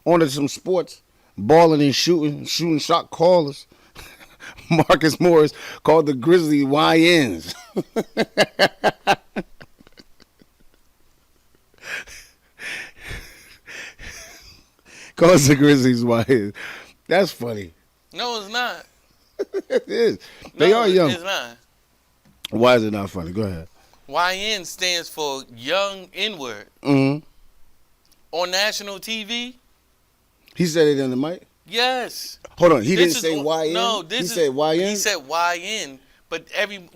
On to some sports, balling and shooting shot callers. Marcus Morris called the Grizzlies YNs. Calls the Grizzlies YNs. That's funny. No, it's not. It is. They No, are young. it's not. Why is it not funny? Go ahead. YN stands for Young N-word. Mm-hmm. On national TV, He said it in the mic. yes. Hold on. He This didn't say is- YN. No, this he is, said YN. He said YN, but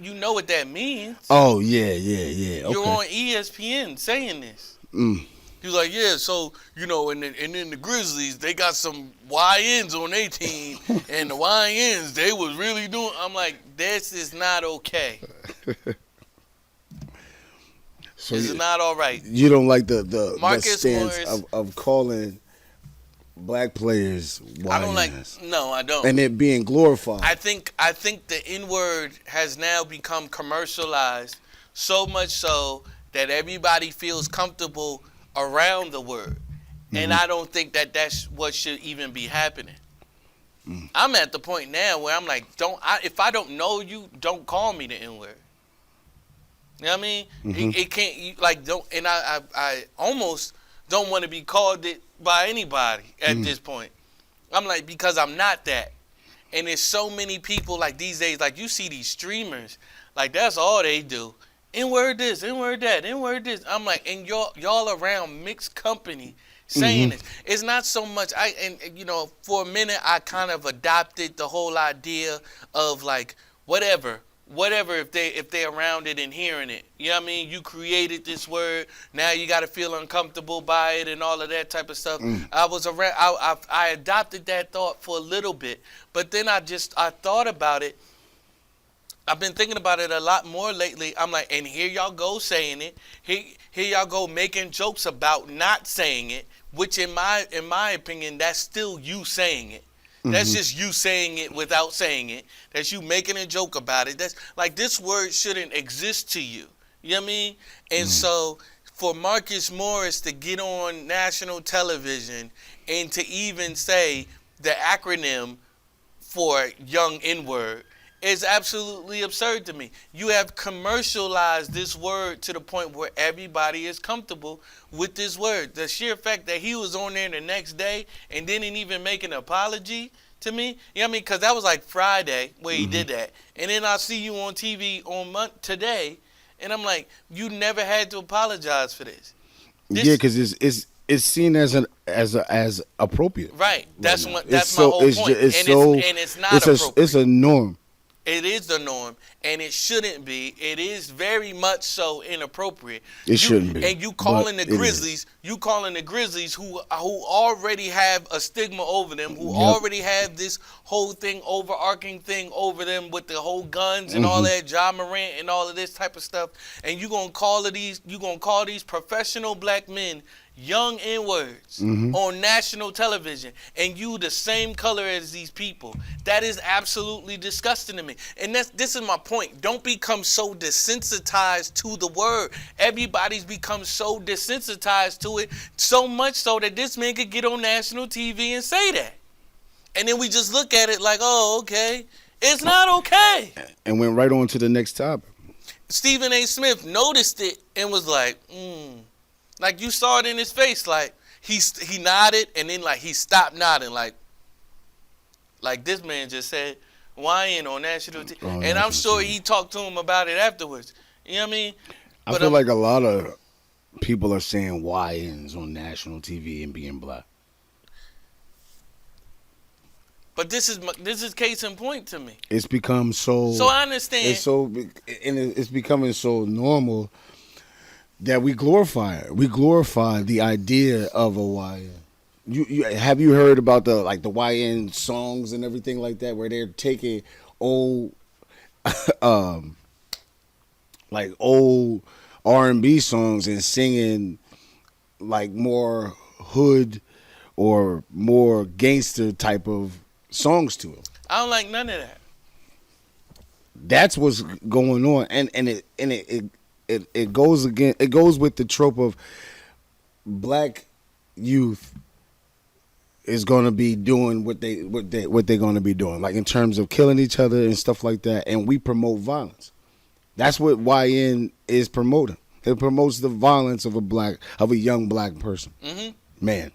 you know what that means. Oh yeah. You're Okay. on ESPN saying this. Mm. He's like, yeah, so, and then the Grizzlies, they got some YNs on their team, and the YNs, they was really doing, I'm like, this is not okay. So This is not all right. you don't like the Marcus stance Morris- of calling black players YNs. I don't like, no, I don't. and it being glorified. I think the N-word has now become commercialized so much so that everybody feels comfortable around the word. And I don't think that that's what should even be happening. I'm at the point now where I'm like, if I don't know you, don't call me the N-word. You know what I mean? It can't, don't, and I almost don't want to be called it by anybody at this point. I'm like, because I'm not that. And there's so many people like these days, like you see these streamers, like that's all they do. N-word this, N-word that, N-word this. I'm like, and y'all around mixed company saying this. It's not so much, for a minute I kind of adopted the whole idea of like, whatever if they around it and hearing it. You know what I mean? You created this word, now you got to feel uncomfortable by it and all of that type of stuff. I adopted that thought for a little bit, but then I thought about it. I've been thinking about it a lot more lately. I'm like, and here y'all go saying it. Here y'all go making jokes about not saying it, which in my opinion, that's still you saying it. That's just you saying it without saying it. That's you making a joke about it. That's like, this word shouldn't exist to you. You know what I mean? And so for Marcus Morris to get on national television and to even say the acronym for Young N-word is absolutely absurd to me. You have commercialized this word to the point where everybody is comfortable with this word. The sheer fact that he was on there the next day and didn't even make an apology to me, you know what I mean? Because that was like Friday where he did that. And then I see you on TV on today, and I'm like, you never had to apologize for this. Yeah, because it's seen as appropriate. Right. That's now. what. That's my whole point. It's not appropriate. It's a norm. It is the norm, and it shouldn't be. It is very much so inappropriate. It shouldn't be. And you calling the but it Grizzlies, who already have a stigma over them, who already have this whole thing, overarching thing over them with the whole guns and all that, Ja Morant and all of this type of stuff, and you gonna call these professional black men young N-words on national television, and you the same color as these people. That is absolutely disgusting to me. And this is my point. Don't become so desensitized to the word. Everybody's become so desensitized to it, so much so that this man could get on national TV and say that. And then we just look at it like, oh, okay. It's not okay. And went right on to the next topic. Stephen A. Smith noticed it and was like, Like you saw it in his face, like he nodded and then like he stopped nodding, like this man just said YN on national TV, and I'm sure he talked to him about it afterwards. You know what I mean? I feel like a lot of people are saying YNs on national TV and being black. But this is case in point to me. It's become so. So I understand. It's becoming so normal that we glorify it. We glorify the idea of a YN. Have you heard about the YN songs and everything like that, where they're taking old old R&B songs and singing like more hood or more gangster type of songs to them? I don't like none of that. That's what's going on, and it goes with the trope of black youth is going to be doing what they're going to be doing, like in terms of killing each other and stuff like that. And we promote violence. That's what YN is promoting. It promotes the violence of a young black person. Mm-hmm. Man,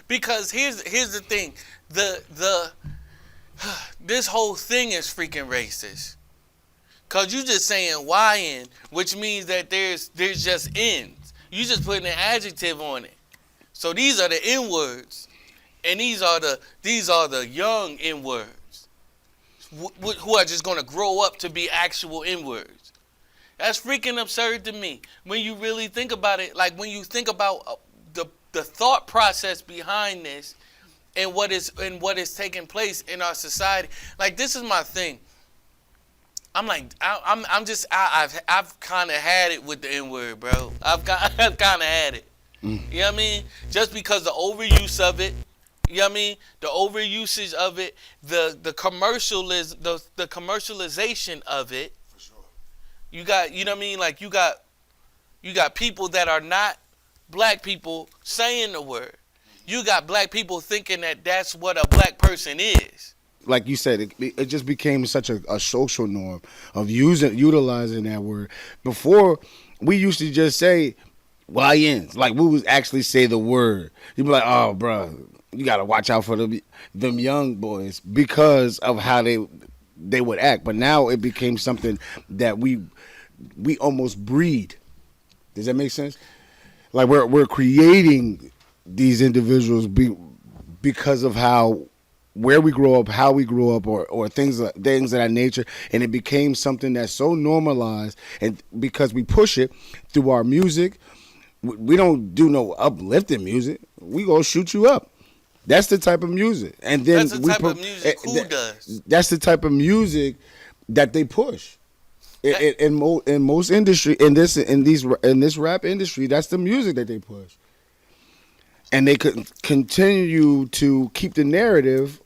because here's the thing, this whole thing is freaking racist. Cause you just saying YN, which means that there's just N's. You just putting an adjective on it. So these are the N words, and these are the young N words, who are just gonna grow up to be actual N words. That's freaking absurd to me when you really think about it. Like when you think about the thought process behind this and what is taking place in our society. Like, this is my thing. I'm like, I've kind of had it with the N word, bro. I've kind of had it. You know what I mean? Just because the overuse of it, you know what I mean? The overusage of it, the commercialization of it. for sure. You got, you know what I mean? Like you got people that are not black people saying the word. You got black people thinking that that's what a black person is. Like you said, it just became such a social norm of utilizing that word. Before, we used to just say YNs. Like, we would actually say the word. You'd be like, oh, bro, you got to watch out for them young boys because of how they would act. But now it became something that we almost breed. Does that make sense? Like, we're creating these individuals because of where we grow up, how we grow up, or things of that nature, and it became something that's so normalized, and because we push it through our music, we don't do no uplifting music. We go shoot you up. That's the type of music, and then that's the type of music who does. That's the type of music that they push. In most industry, in this rap industry, that's the music that they push, and they could continue to keep the narrative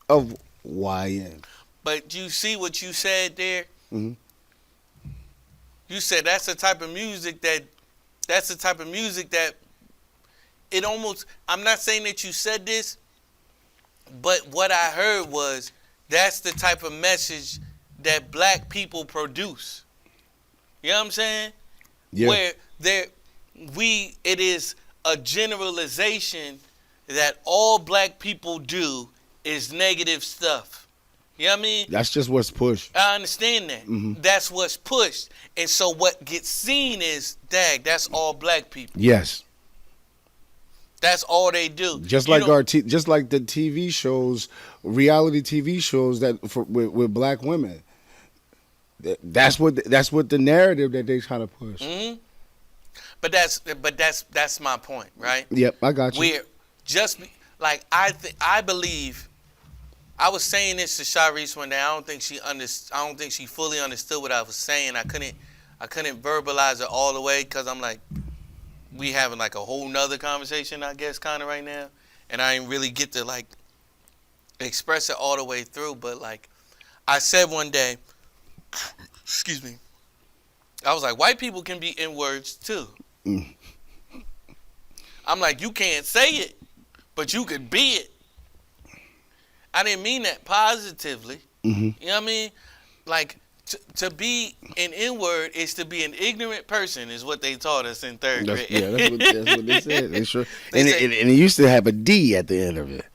of YN. But you see what you said there? Mm-hmm. You said that's the type of music that it almost, I'm not saying that you said this, but what I heard was that's the type of message that black people produce. You know what I'm saying? Yeah. Where it is a generalization that all black people do is negative stuff. You know what I mean? That's just what's pushed. I understand that. Mm-hmm. That's what's pushed. And so what gets seen is, that's all black people. Yes. That's all they do. Just like just like the TV shows, reality TV shows with black women. That's what the narrative that they try to push. Mm-hmm. But that's my point, right? Yep, I got you. Where just like I believe, I was saying this to Sharice one day. I don't think she fully understood what I was saying. I couldn't verbalize it all the way because I'm like, we having like a whole nother conversation, I guess, kind of right now, and I didn't really get to like express it all the way through. But like I said one day, excuse me, I was like, white people can be N-words too. Mm. I'm like, you can't say it, but you could be it. I didn't mean that positively. Mm-hmm. You know what I mean? Like, to be an N-word is to be an ignorant person, is what they taught us in third grade. Yeah, that's what they said. They sure. And it used to have a D at the end of it. It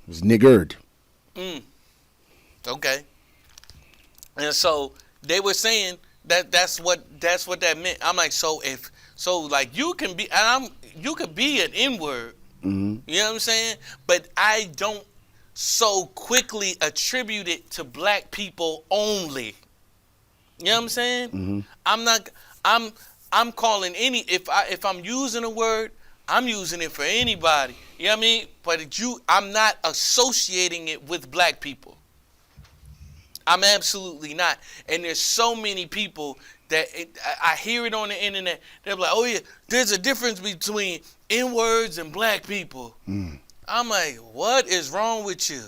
was niggard. Okay. And so they were saying that's what that meant. I'm like, like you can be, you could be an N-word. Mm-hmm. You know what I'm saying? But I don't so quickly attribute it to black people only. You know what I'm saying? Mm-hmm. I'm calling if I'm using a word, I'm using it for anybody. You know what I mean? But I'm not associating it with black people. I'm absolutely not. And there's so many people that I hear it on the internet. They're like, oh yeah, there's a difference between N-words and black people. Mm. I'm like, what is wrong with you?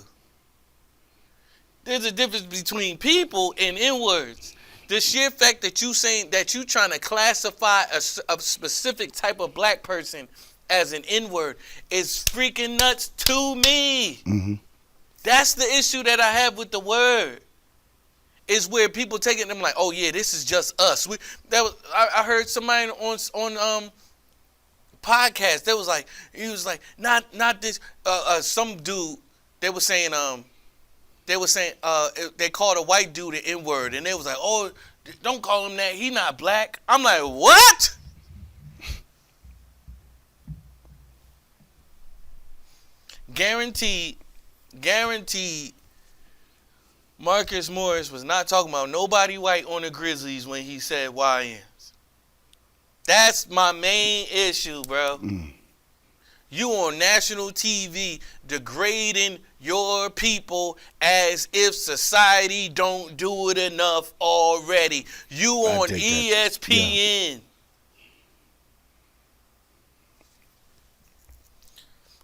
There's a difference between people and N-words. The sheer fact that you saying that you trying to classify a specific type of black person as an N-word is freaking nuts to me. Mm-hmm. That's the issue that I have with the word. Is where people take it and I'm like, oh yeah, this is just us. I heard somebody on podcast. He was like, not this. Some dude. They were saying they called a white dude an N-word, and they was like, oh, don't call him that. He not black. I'm like, what? Guaranteed. Marcus Morris was not talking about nobody white on the Grizzlies when he said YNs. That's my main issue, bro. You on national TV degrading your people as if society don't do it enough already. You on ESPN. Yeah.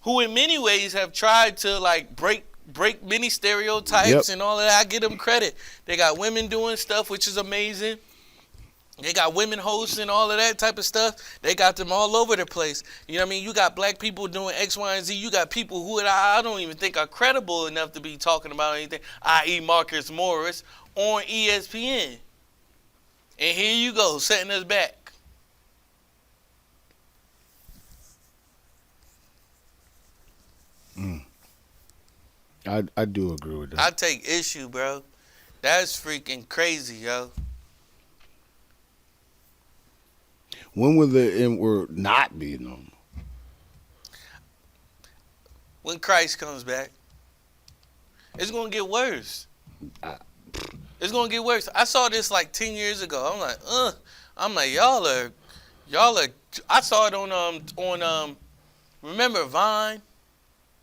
Who in many ways have tried to like break many stereotypes and all of that. I give them credit. They got women doing stuff, which is amazing. They got women hosting all of that type of stuff. They got them all over the place. You know what I mean? You got black people doing X, Y, and Z. You got people who I don't even think are credible enough to be talking about anything, i.e. Marcus Morris, on ESPN. And here you go, setting us back. I do agree with that. I take issue, bro. That's freaking crazy, yo. When will the N-word not be normal? When Christ comes back. It's going to get worse. It's going to get worse. I saw this like 10 years ago. I'm like, y'all are, I saw it on remember Vine?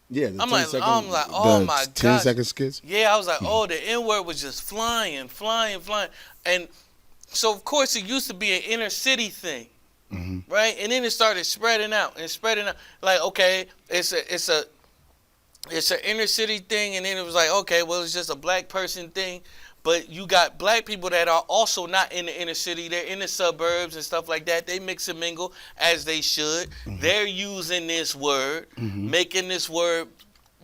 Yeah, the I'm 10 like, second, oh my god, 10-second skits. Yeah, I was like, oh, the N-word was just flying, and so of course it used to be an inner city thing, right? And then it started spreading out. Like, okay, it's an inner city thing, and then it was like, okay, well, it's just a black person thing. But you got black people that are also not in the inner city. They're in the suburbs and stuff like that. They mix and mingle as they should. They're using this word, making this word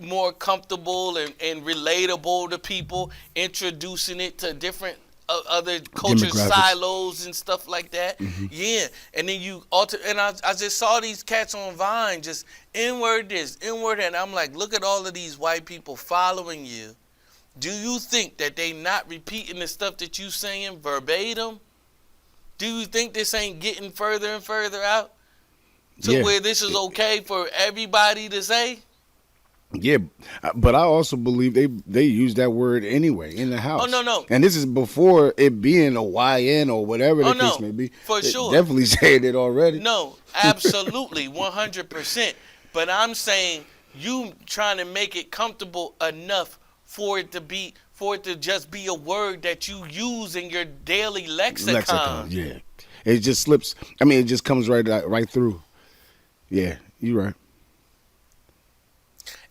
more comfortable and relatable to people, introducing it to different other culture silos and stuff like that. Yeah. And then I just saw these cats on Vine just N-word this, N-word that. And I'm like, look at all of these white people following you. Do you think that they not repeating the stuff that you saying verbatim? Do you think this ain't getting further and further out to where this is okay for everybody to say? Yeah, but I also believe they use that word anyway in the house. Oh, no. And this is before it being a YN or whatever the case may be. For sure. Definitely saying it already. No, absolutely, 100%. But I'm saying you trying to make it comfortable enough for it to just be a word that you use in your daily lexicon. Yeah, it just slips. I mean, it just comes right through. Yeah, you're right.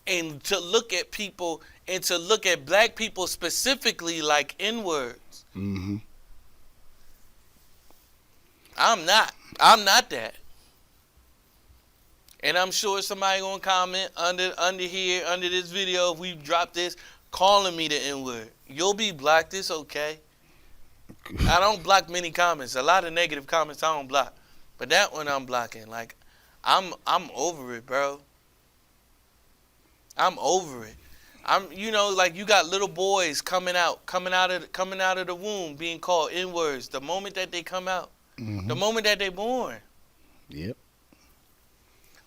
And to look at people and to look at black people specifically like N-words. I'm not that. And I'm sure somebody gonna comment under this video if we drop this, calling me the N-word. You'll be blocked. It's okay. I don't block many comments. A lot of negative comments I don't block, but that one I'm blocking. Like, I'm over it, bro. I'm over it. Like you got little boys coming out of the womb being called N-words the moment that they come out, the moment that they're born. Yep.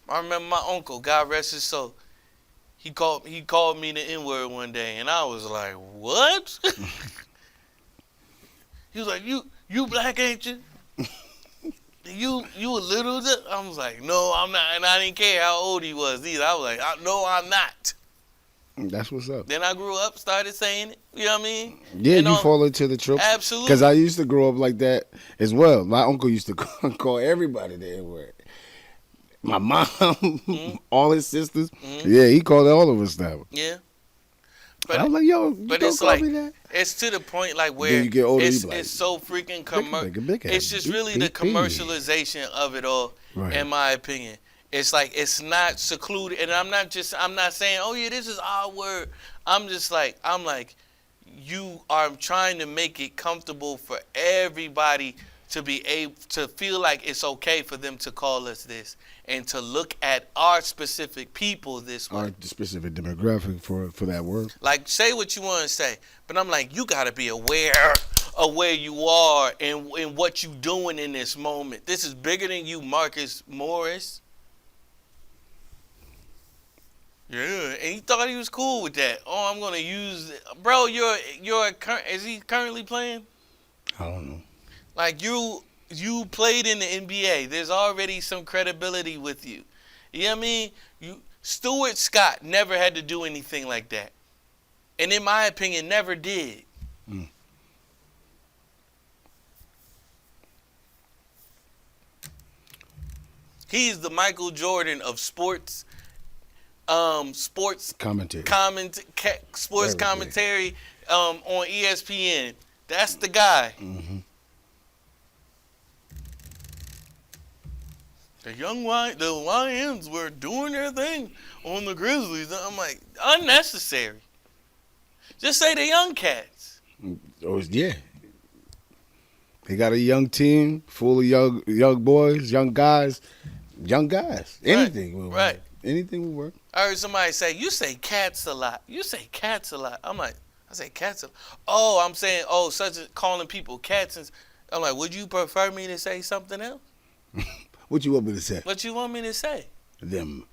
I remember my uncle, God rest his soul. He called me the N-word one day, and I was like, "What?" He was like, "You black, ain't you? You a little?" I was like, "No, I'm not," and I didn't care how old he was either. I was like, "No, I'm not." That's what's up. Then I grew up, started saying it. You know what I mean? Yeah, you fall into the trope. Absolutely. Because I used to grow up like that as well. My uncle used to call everybody the N-word. My mom, all his sisters. Yeah, he called all of us that. Yeah. But I was like, yo, you don't call me that? It's to the point like where then you get older, it's so freaking commercial. It's just really the commercialization of it all, in my opinion. It's like it's not secluded, and I'm not saying, oh yeah, this is our word. I'm like, you are trying to make it comfortable for everybody to be able to feel like it's okay for them to call us this and to look at our specific people this way. Our specific demographic for that word. Like, say what you want to say, but I'm like, you got to be aware of where you are and what you doing in this moment. This is bigger than you, Marcus Morris. Yeah, and he thought he was cool with that. Oh, I'm gonna use it. Bro, is he currently playing? I don't know. Like you played in the NBA. There's already some credibility with you. You know what I mean? Stuart Scott never had to do anything like that. And in my opinion, never did. Mm. He's the Michael Jordan of sports commentary. Sports commentary on ESPN. That's the guy. Mm-hmm. The Lions were doing their thing on the Grizzlies. I'm like, unnecessary. Just say the young cats. Oh yeah. They got a young team full of young boys, young guys. Anything will work. Right. Anything will work. I heard somebody say, you say cats a lot. I'm like, I say cats a lot. Oh, I'm saying, such as calling people cats. And I'm like, would you prefer me to say something else? What you want me to say? What you want me to say? Them.